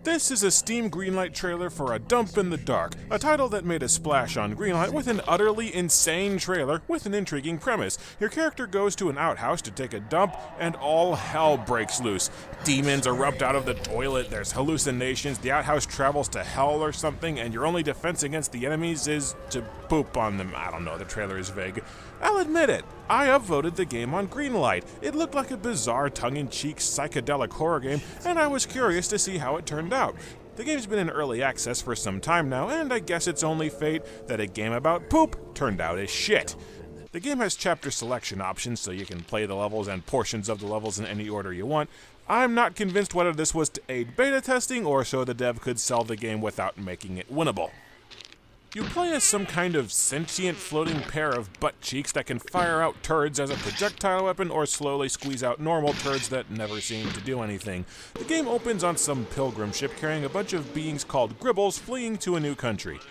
This is a Steam Greenlight trailer for A Dump in the Dark, a title that made a splash on Greenlight with an utterly insane trailer with an intriguing premise. Your character goes to an outhouse to take a dump, and all hell breaks loose. Demons erupt out of the toilet, there's hallucinations, the outhouse travels to hell or something, and your only defense against the enemies is to poop on them. I don't know, the trailer is vague. I'll admit it, I upvoted the game on Greenlight. It looked like a bizarre, tongue-in-cheek, psychedelic horror game, and I was curious to see how it turned out. The game's been in early access for some time now, and I guess it's only fate that a game about poop turned out as shit. The game has chapter selection options, so you can play the levels and portions of the levels in any order you want. I'm not convinced whether this was to aid beta testing or so the dev could sell the game without making it winnable. You play as some kind of sentient floating pair of butt cheeks that can fire out turds as a projectile weapon or slowly squeeze out normal turds that never seem to do anything. The game opens on some pilgrim ship carrying a bunch of beings called gribbles fleeing to a new country.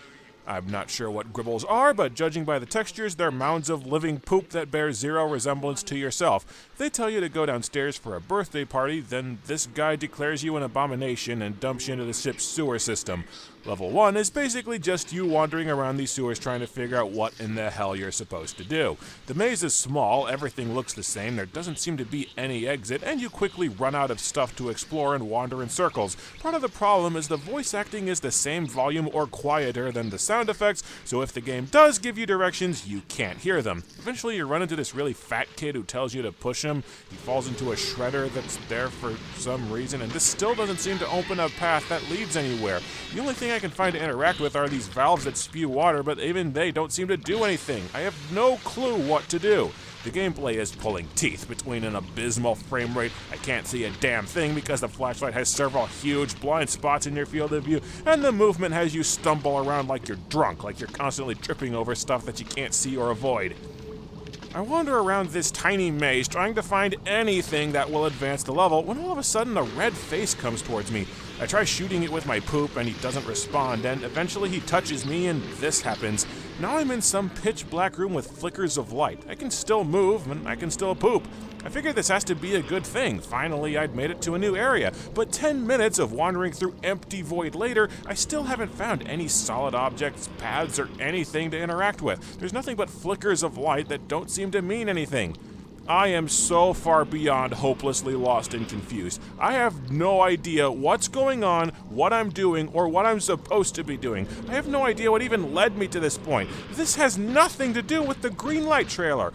I'm not sure what gribbles are, but judging by the textures, they're mounds of living poop that bear zero resemblance to yourself. If they tell you to go downstairs for a birthday party, then this guy declares you an abomination and dumps you into the ship's sewer system. Level 1 is basically just you wandering around these sewers trying to figure out what in the hell you're supposed to do. The maze is small, everything looks the same, there doesn't seem to be any exit, and you quickly run out of stuff to explore and wander in circles. Part of the problem is the voice acting is the same volume or quieter than the sound effects, so if the game does give you directions, you can't hear them. Eventually you run into this really fat kid who tells you to push him. He falls into a shredder that's there for some reason, and this still doesn't seem to open a path that leads anywhere. The only thing I can find to interact with are these valves that spew water, but even they don't seem to do anything. I have no clue what to do. The gameplay is pulling teeth. Between an abysmal frame rate, I can't see a damn thing because the flashlight has several huge blind spots in your field of view, and the movement has you stumble around like you're drunk, like you're constantly tripping over stuff that you can't see or avoid. I wander around this tiny maze trying to find anything that will advance the level when all of a sudden a red face comes towards me. I try shooting it with my poop and he doesn't respond, and eventually he touches me and this happens. Now I'm in some pitch black room with flickers of light. I can still move and I can still poop. I figured this has to be a good thing. Finally, I'd made it to a new area, but 10 minutes of wandering through empty void later, I still haven't found any solid objects, paths, or anything to interact with. There's nothing but flickers of light that don't seem to mean anything. I am so far beyond hopelessly lost and confused. I have no idea what's going on, what I'm doing, or what I'm supposed to be doing. I have no idea what even led me to this point. This has nothing to do with the Greenlight trailer.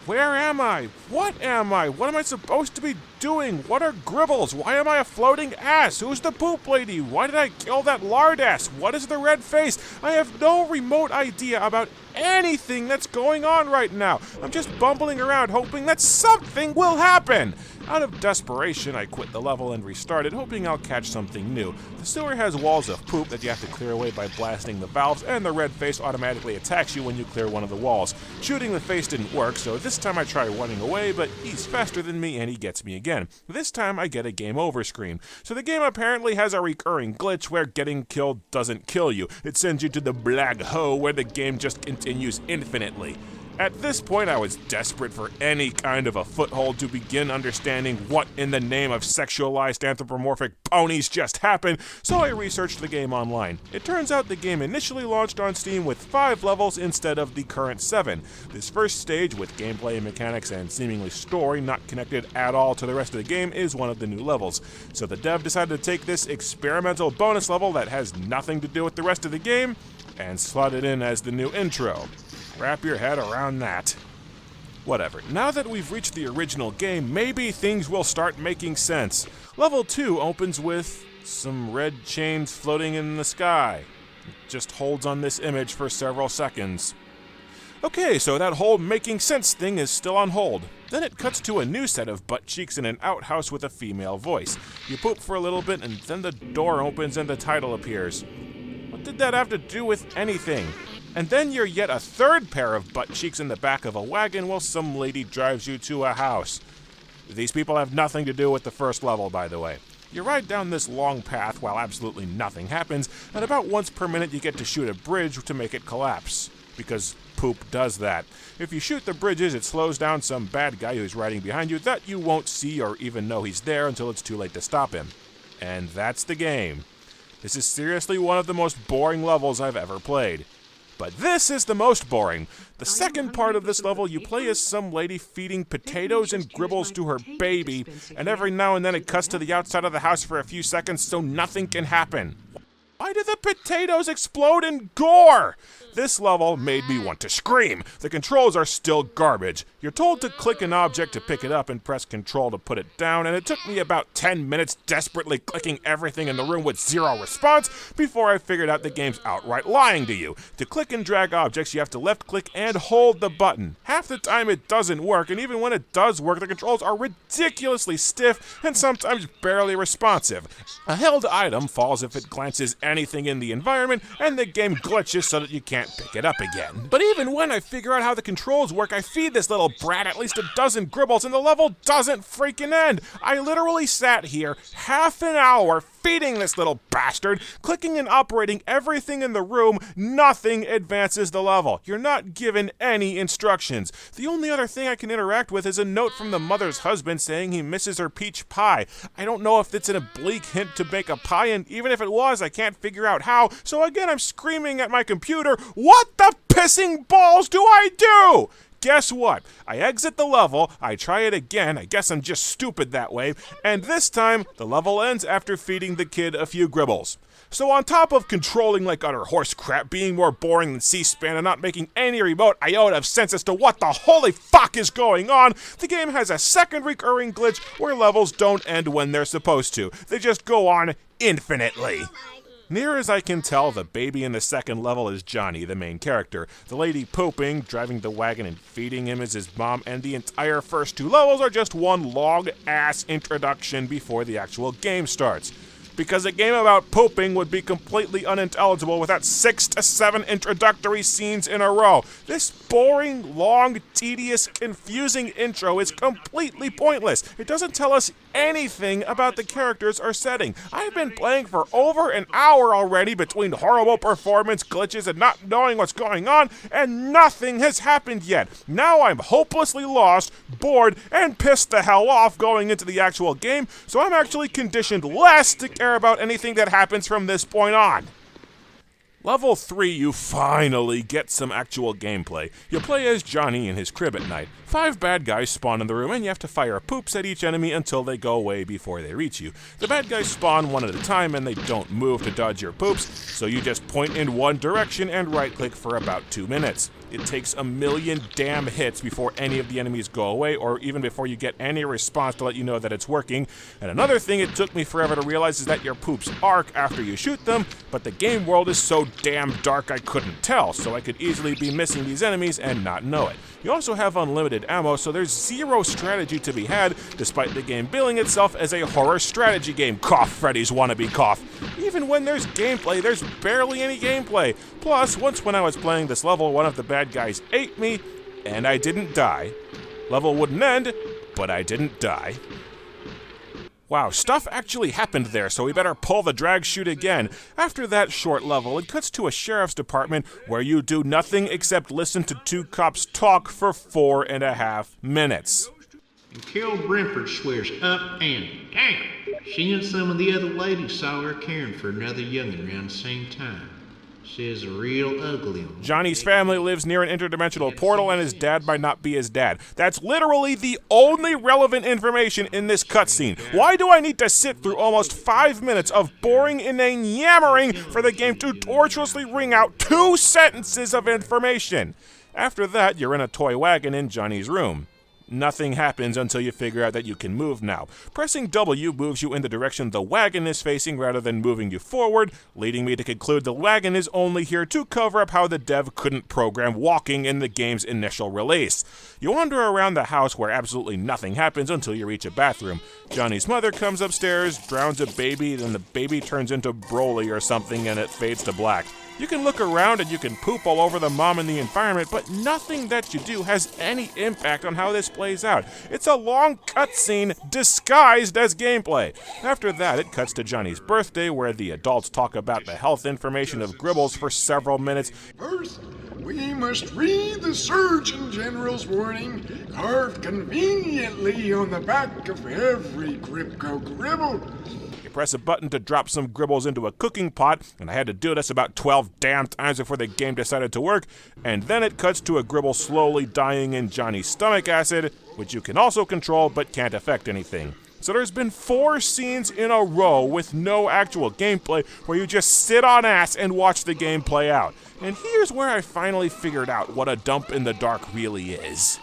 Where am I? What am I? What am I supposed to be doing? What are gribbles? Why am I a floating ass? Who's the poop lady? Why did I kill that lard ass? What is the red face? I have no remote idea about anything that's going on right now. I'm just bumbling around hoping that something will happen. Out of desperation, I quit the level and restarted, hoping I'll catch something new. The sewer has walls of poop that you have to clear away by blasting the valves, and the red face automatically attacks you when you clear one of the walls. Shooting the face didn't work, so this time I try running away, but he's faster than me and he gets me again. This time I get a game over screen. So the game apparently has a recurring glitch where getting killed doesn't kill you. It sends you to the black hole where the game just continues infinitely. At this point, I was desperate for any kind of a foothold to begin understanding what in the name of sexualized anthropomorphic ponies just happened, so I researched the game online. It turns out the game initially launched on Steam with 5 levels instead of the current 7. This first stage, with gameplay mechanics and seemingly story not connected at all to the rest of the game, is one of the new levels. So the dev decided to take this experimental bonus level that has nothing to do with the rest of the game and slot it in as the new intro. Wrap your head around that. Whatever. Now that we've reached the original game, maybe things will start making sense. Level 2 opens with some red chains floating in the sky. It just holds on this image for several seconds. Okay, so that whole making sense thing is still on hold. Then it cuts to a new set of butt cheeks in an outhouse with a female voice. You poop for a little bit and then the door opens and the title appears. What did that have to do with anything? And then you're yet a third pair of butt cheeks in the back of a wagon while some lady drives you to a house. These people have nothing to do with the first level, by the way. You ride down this long path while absolutely nothing happens, and about once per minute you get to shoot a bridge to make it collapse. Because poop does that. If you shoot the bridges, it slows down some bad guy who's riding behind you that you won't see or even know he's there until it's too late to stop him. And that's the game. This is seriously one of the most boring levels I've ever played. But this is the most boring. The second part of this level, you play as some lady feeding potatoes and gribbles to her baby, and every now and then it cuts to the outside of the house for a few seconds so nothing can happen. Why do the potatoes explode in gore? This level made me want to scream. The controls are still garbage. You're told to click an object to pick it up and press control to put it down, and it took me about 10 minutes desperately clicking everything in the room with zero response before I figured out the game's outright lying to you. To click and drag objects, you have to left click and hold the button. Half the time it doesn't work, and even when it does work, the controls are ridiculously stiff and sometimes barely responsive. A held item falls if it glances anything in the environment, and the game glitches so that you can't pick it up again. But even when I figure out how the controls work, I feed this little brat at least a dozen gribbles and the level doesn't freaking end. I literally sat here half an hour feeding this little bastard, clicking and operating everything in the room. Nothing advances the level. You're not given any instructions. The only other thing I can interact with is a note from the mother's husband saying he misses her peach pie. I don't know if it's an oblique hint to make a pie, and even if it was, I can't figure out how, so again I'm screaming at my computer, what the pissing balls do I do? Guess what? I exit the level, I try it again, I guess I'm just stupid that way, and this time, the level ends after feeding the kid a few gribbles. So on top of controlling like utter horse crap, being more boring than C-SPAN, and not making any remote iota of sense as to what the holy fuck is going on, the game has a second recurring glitch where levels don't end when they're supposed to. They just go on infinitely. Near as I can tell, the baby in the second level is Johnny, the main character. The lady pooping, driving the wagon, and feeding him is his mom, and the entire first two levels are just one long-ass introduction before the actual game starts. Because a game about pooping would be completely unintelligible without 6 to 7 introductory scenes in a row. This boring, long, tedious, confusing intro is completely pointless. It doesn't tell us anything about the characters or setting. I've been playing for over an hour already between horrible performance glitches and not knowing what's going on, and nothing has happened yet. Now I'm hopelessly lost, bored, and pissed the hell off going into the actual game, so I'm actually conditioned less to care about anything that happens from this point on. Level 3, you finally get some actual gameplay. You play as Johnny in his crib at night. 5 bad guys spawn in the room, and you have to fire poops at each enemy until they go away before they reach you. The bad guys spawn one at a time, and they don't move to dodge your poops, so you just point in one direction and right-click for about 2 minutes. It takes a million damn hits before any of the enemies go away, or even before you get any response to let you know that it's working. And another thing it took me forever to realize is that your poops arc after you shoot them, but the game world is so damn dark I couldn't tell, so I could easily be missing these enemies and not know it. You also have unlimited ammo, so there's zero strategy to be had, despite the game billing itself as a horror strategy game. Cough, Freddy's wannabe cough. Even when there's gameplay, there's barely any gameplay. Plus, once when I was playing this level, one of the bad guys ate me, and I didn't die. Level wouldn't end, but I didn't die. Wow, stuff actually happened there, so we better pull the drag chute again. After that short level, it cuts to a sheriff's department where you do nothing except listen to 2 cops talk for 4.5 minutes. And Carol Brimford swears up and down she and some of the other ladies saw her caring for another young'un around the same time. Says a real ugly one. Johnny's family lives near an interdimensional portal, and his dad might not be his dad. That's literally the only relevant information in this cutscene. Why do I need to sit through almost 5 minutes of boring, inane yammering for the game to tortuously wring out 2 sentences of information? After that, you're in a toy wagon in Johnny's room. Nothing happens until you figure out that you can move now. Pressing W moves you in the direction the wagon is facing rather than moving you forward, leading me to conclude the wagon is only here to cover up how the dev couldn't program walking in the game's initial release. You wander around the house where absolutely nothing happens until you reach a bathroom. Johnny's mother comes upstairs, drowns a baby, then the baby turns into Broly or something and it fades to black. You can look around and you can poop all over the mom and the environment, but nothing that you do has any impact on how this plays out. It's a long cutscene disguised as gameplay. After that, it cuts to Johnny's birthday, where the adults talk about the health information of Gribbles for several minutes. First, we must read the Surgeon General's warning, carved conveniently on the back of every Gribco Gribble. You press a button to drop some gribbles into a cooking pot, and I had to do this about 12 damn times before the game decided to work, and then it cuts to a gribble slowly dying in Johnny's stomach acid, which you can also control but can't affect anything. So there's been 4 scenes in a row with no actual gameplay where you just sit on ass and watch the game play out. And here's where I finally figured out what a dump in the dark really is.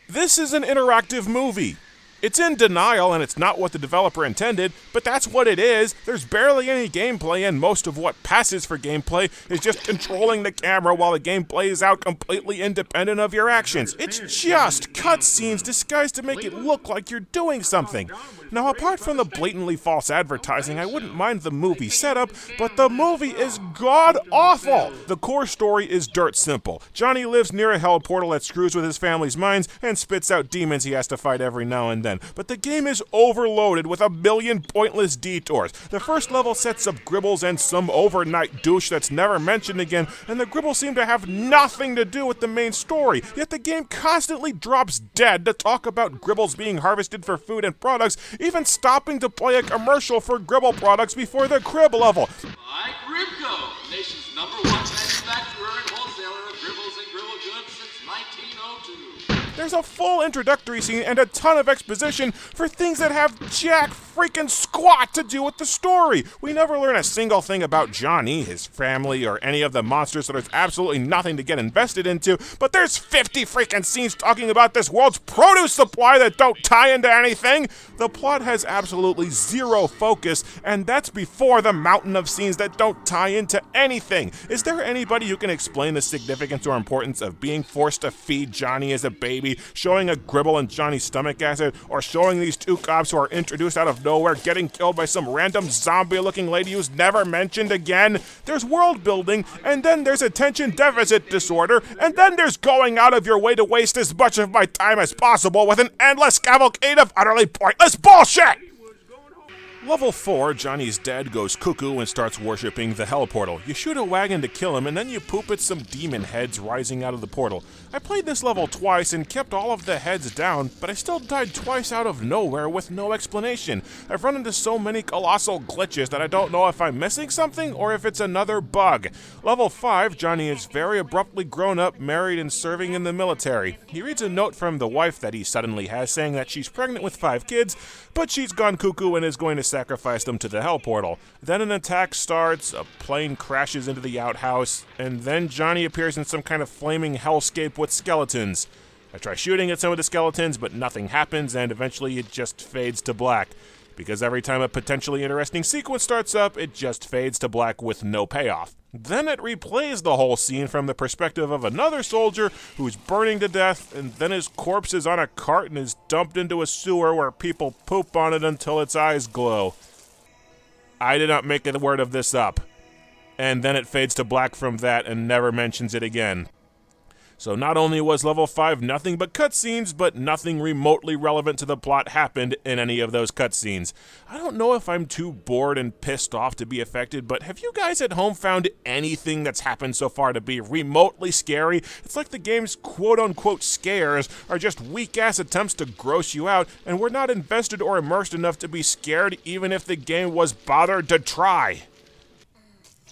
This is an interactive movie. It's in denial and it's not what the developer intended, but that's what it is. There's barely any gameplay, and most of what passes for gameplay is just controlling the camera while the game plays out completely independent of your actions. It's just cutscenes disguised to make it look like you're doing something. Now, apart from the blatantly false advertising, I wouldn't mind the movie setup, but the movie is god-awful! The core story is dirt simple. Johnny lives near a hell portal that screws with his family's minds and spits out demons he has to fight every now and then. But the game is overloaded with a million pointless detours. The first level sets up gribbles and some overnight douche that's never mentioned again, and the gribbles seem to have nothing to do with the main story, yet the game constantly drops dead to talk about gribbles being harvested for food and products, even stopping to play a commercial for gribble products before the crib level. By Gribco, the nation's #1 manufacturer and wholesaler of gribbles and gribble goods since 1902. There's a full introductory scene and a ton of exposition for things that have jack freaking squat to do with the story. We never learn a single thing about Johnny, his family, or any of the monsters, so there's absolutely nothing to get invested into, but there's 50 freaking scenes talking about this world's produce supply that don't tie into anything. The plot has absolutely zero focus, and that's before the mountain of scenes that don't tie into anything. Is there anybody who can explain the significance or importance of being forced to feed Johnny as a baby, showing a gribble in Johnny's stomach acid, or showing these 2 cops who are introduced out of nowhere getting killed by some random zombie-looking lady who's never mentioned again? There's world building, and then there's attention deficit disorder, and then there's going out of your way to waste as much of my time as possible with an endless cavalcade of utterly pointless bullshit! Level 4, Johnny's dad goes cuckoo and starts worshipping the hell portal. You shoot a wagon to kill him, and then you poop at some demon heads rising out of the portal. I played this level twice and kept all of the heads down, but I still died twice out of nowhere with no explanation. I've run into so many colossal glitches that I don't know if I'm missing something or if it's another bug. Level 5, Johnny is very abruptly grown up, married, and serving in the military. He reads a note from the wife that he suddenly has saying that she's pregnant with 5 kids, but she's gone cuckoo and is going to sacrifice them to the hell portal. Then an attack starts, a plane crashes into the outhouse, and then Johnny appears in some kind of flaming hellscape with skeletons. I try shooting at some of the skeletons, but nothing happens, and eventually it just fades to black. Because every time a potentially interesting sequence starts up, it just fades to black with no payoff. Then it replays the whole scene from the perspective of another soldier who's burning to death, and then his corpse is on a cart and is dumped into a sewer where people poop on it until its eyes glow. I did not make a word of this up. And then it fades to black from that and never mentions it again. So not only was level 5 nothing but cutscenes, but nothing remotely relevant to the plot happened in any of those cutscenes. I don't know if I'm too bored and pissed off to be affected, but have you guys at home found anything that's happened so far to be remotely scary? It's like the game's quote-unquote scares are just weak-ass attempts to gross you out, and we're not invested or immersed enough to be scared even if the game was bothered to try.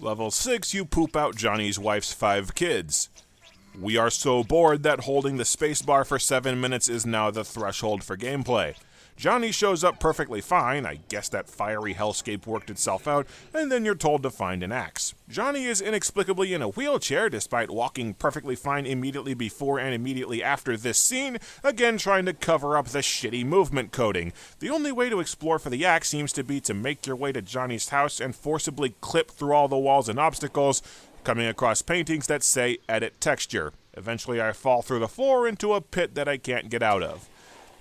Level 6, you poop out Johnny's wife's 5 kids. We are so bored that holding the spacebar for 7 minutes is now the threshold for gameplay. Johnny shows up perfectly fine, I guess that fiery hellscape worked itself out, and then you're told to find an axe. Johnny is inexplicably in a wheelchair despite walking perfectly fine immediately before and immediately after this scene, again trying to cover up the shitty movement coding. The only way to explore for the axe seems to be to make your way to Johnny's house and forcibly clip through all the walls and obstacles, coming across paintings that say edit texture. Eventually I fall through the floor into a pit that I can't get out of.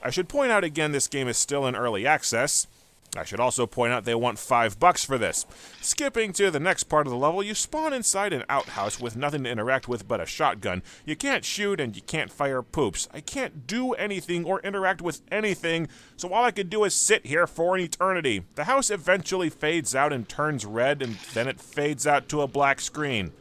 I should point out again this game is still in early access. I should also point out they want $5 for this. Skipping to the next part of the level, you spawn inside an outhouse with nothing to interact with but a shotgun. You can't shoot and you can't fire poops. I can't do anything or interact with anything, so all I can do is sit here for an eternity. The house eventually fades out and turns red, and then it fades out to a black screen.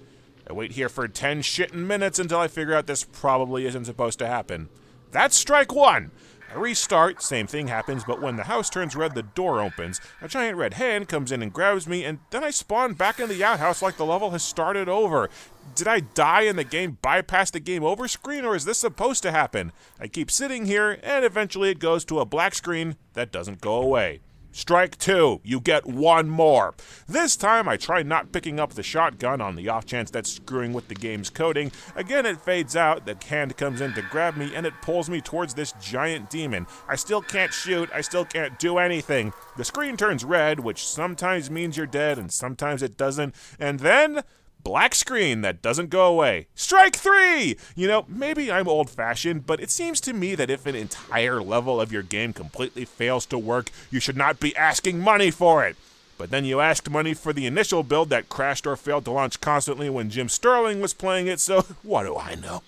I wait here for 10 shittin' minutes until I figure out this probably isn't supposed to happen. That's strike 1. I restart, same thing happens, but when the house turns red, the door opens. A giant red hand comes in and grabs me, and then I spawn back in the outhouse like the level has started over. Did I die and the game bypass the game over screen, or is this supposed to happen? I keep sitting here, and eventually it goes to a black screen that doesn't go away. Strike 2, you get 1 more. This time I try not picking up the shotgun on the off chance that's screwing with the game's coding. Again it fades out, the hand comes in to grab me, and it pulls me towards this giant demon. I still can't shoot, I still can't do anything. The screen turns red, which sometimes means you're dead and sometimes it doesn't, and then black screen that doesn't go away. Strike 3! You know, maybe I'm old-fashioned, but it seems to me that if an entire level of your game completely fails to work, you should not be asking money for it. But then you asked money for the initial build that crashed or failed to launch constantly when Jim Sterling was playing it, so what do I know?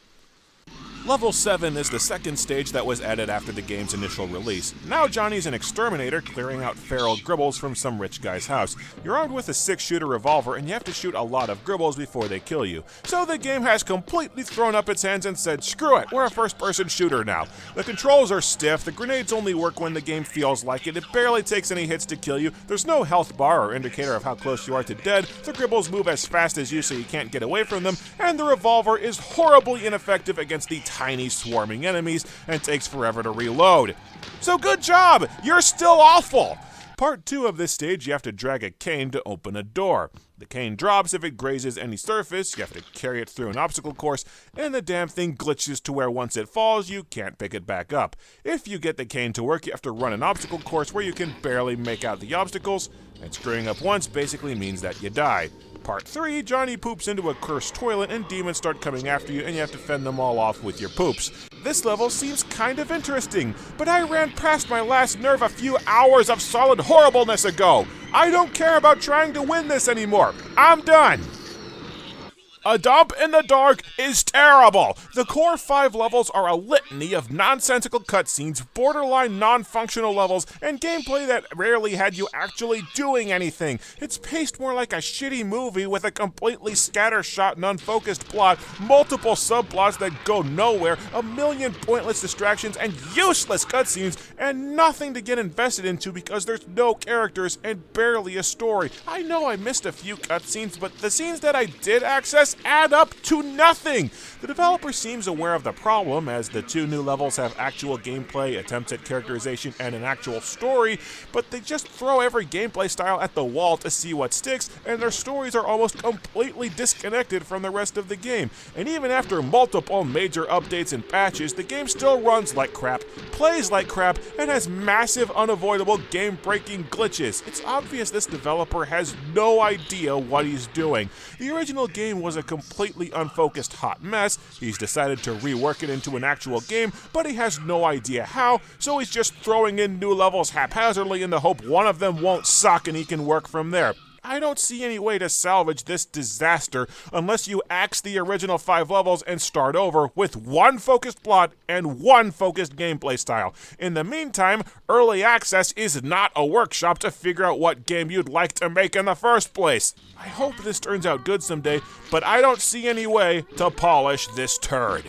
Level 7 is the second stage that was added after the game's initial release. Now Johnny's an exterminator clearing out feral gribbles from some rich guy's house. You're armed with a 6-shooter revolver and you have to shoot a lot of gribbles before they kill you. So the game has completely thrown up its hands and said, screw it, we're a first-person shooter now. The controls are stiff, the grenades only work when the game feels like it, it barely takes any hits to kill you, there's no health bar or indicator of how close you are to dead, the gribbles move as fast as you so you can't get away from them, and the revolver is horribly ineffective against the tiny swarming enemies and takes forever to reload. So good job! You're still awful! Part 2 of this stage, you have to drag a cane to open a door. The cane drops if it grazes any surface, you have to carry it through an obstacle course, and the damn thing glitches to where once it falls, you can't pick it back up. If you get the cane to work, you have to run an obstacle course where you can barely make out the obstacles, and screwing up once basically means that you die. Part 3, Johnny poops into a cursed toilet and demons start coming after you and you have to fend them all off with your poops. This level seems kind of interesting, but I ran past my last nerve a few hours of solid horribleness ago. I don't care about trying to win this anymore. I'm done. A Dump in the Dark is terrible! The core 5 levels are a litany of nonsensical cutscenes, borderline non-functional levels, and gameplay that rarely had you actually doing anything. It's paced more like a shitty movie with a completely scattershot and unfocused plot, multiple subplots that go nowhere, a million pointless distractions and useless cutscenes, and nothing to get invested into because there's no characters and barely a story. I know I missed a few cutscenes, but the scenes that I did access add up to nothing. The developer seems aware of the problem, as the 2 new levels have actual gameplay, attempts at characterization, and an actual story, but they just throw every gameplay style at the wall to see what sticks, and their stories are almost completely disconnected from the rest of the game. And even after multiple major updates and patches, the game still runs like crap, plays like crap, and has massive unavoidable game-breaking glitches. It's obvious this developer has no idea what he's doing. The original game was a completely unfocused hot mess. He's decided to rework it into an actual game, but he has no idea how, so he's just throwing in new levels haphazardly in the hope one of them won't suck and he can work from there. I don't see any way to salvage this disaster unless you axe the original 5 levels and start over with one focused plot and one focused gameplay style. In the meantime, early access is not a workshop to figure out what game you'd like to make in the first place. I hope this turns out good someday, but I don't see any way to polish this turd.